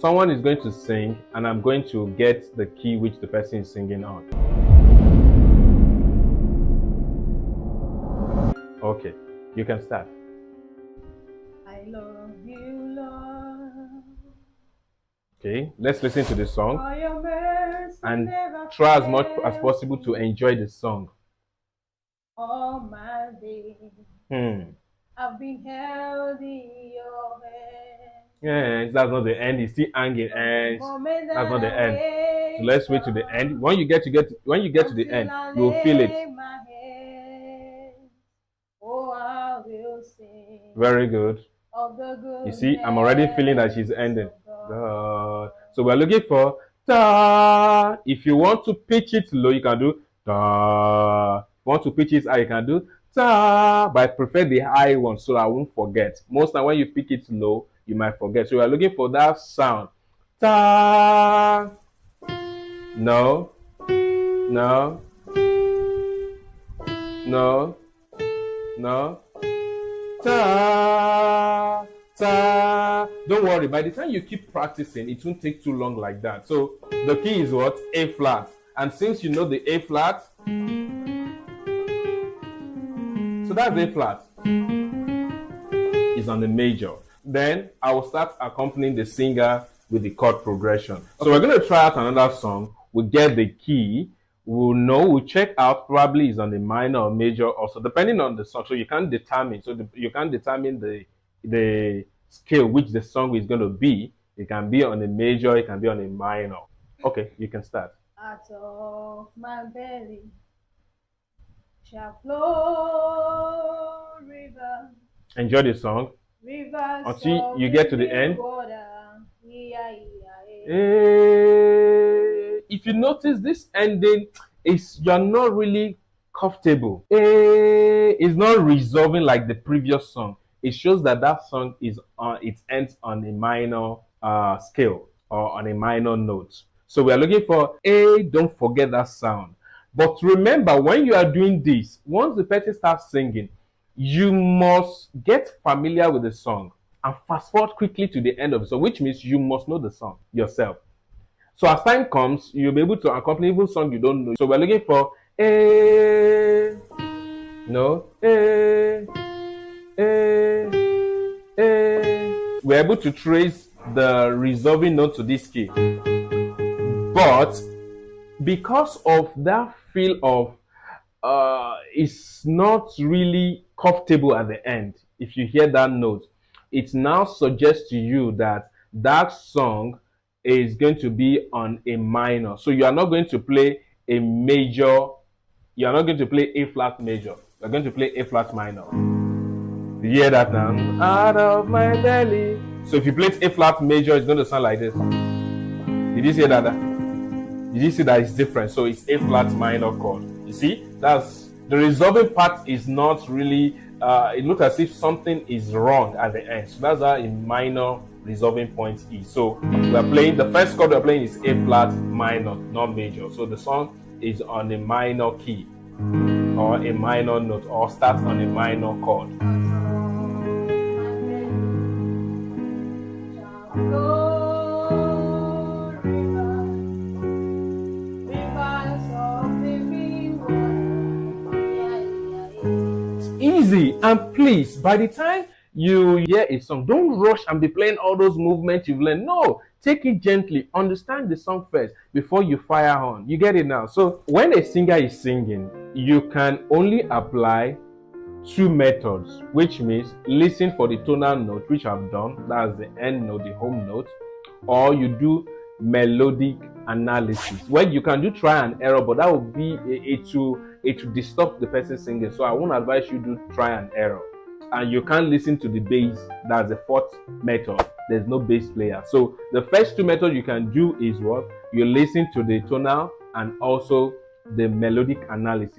Someone is going to sing, and I'm going to get the key which the person is singing on. Okay, you can start. I love you, Lord. Okay, let's listen to the song For your mercy and never try as much as fails possible to me. enjoy the song. All my days, I've been held in your hand. Yes, that's not the end. It's still hanging, and Moment that's not the that I end. So wake let's wait to the up, end. When you get to the end, until I you'll feel it. lay my head. Oh, I will sing Very good. of the You see, I'm already feeling that she's goodness ending. of God. God. So we're looking for da. If you want to pitch it low, you can do da. If you want to pitch it high, you can do da. But I prefer the high one so I won't forget. Most time when you pick it low, you might forget. So we're looking for that sound. Da. No. No. No. No. Ta, ta. Don't worry, by the time you keep practicing, it won't take too long like that. So the key is what? A flat. And since you know the A flat, so that's A flat. Is on the major. Then I will start accompanying the singer with the chord progression. So we're going to try out another song. We'll get the key. We'll know, we'll check out, probably is on the minor or major also, depending on the song. So you can't determine, you can't determine the scale which the song is going to be. It can be on a major, it can be on a minor. Okay, you can start. Out of my belly shall flow river, Enjoy the song rivers until of you get to the end. water. If you notice this ending, you're not really comfortable. It's not resolving like the previous song. It shows that that song is it ends on a minor scale or on a minor note. So we are looking for A. Don't forget that sound. But remember, when you are doing this, once the person starts singing, you must get familiar with the song and fast forward quickly to the end of the song, which means you must know the song yourself. So as time comes, you'll be able to accompany even song you don't know. So we're looking for A, no, A, A, A. We're able to trace the resolving note to this key. But because of that feel of it's not really comfortable at the end, if you hear that note, it now suggests to you that that song is going to be on a minor. So you are not going to play a major, you are not going to play A flat major. You are going to play A flat minor. You hear that now? Out of my belly. So if you play A flat major, it's going to sound like this. Did you hear that? Did you see that it's different? So it's A flat minor chord. You see, that's the resolving part is not really. It looks as if something is wrong at the end. So that's how a minor resolving point is. So we are playing the first chord we're playing is A flat minor, not major. So the song is on a minor key or a minor note or starts on a minor chord. Easy. And please, by the time you hear a song, don't rush and be playing all those movements you've learned. No, take it gently. Understand the song first before you fire on. You get it now? So when a singer is singing, you can only apply two methods, which means listen for the tonal note, which I've done. That's the end note, the home note. Or you do melodic analysis, where you can do try and error, but that will be it will disturb the person singing. So I won't advise you do try and error. And you can't listen to the bass. That's the fourth method. There's no bass player. So the first two methods you can do is what? You listen to the tonal and also the melodic analysis.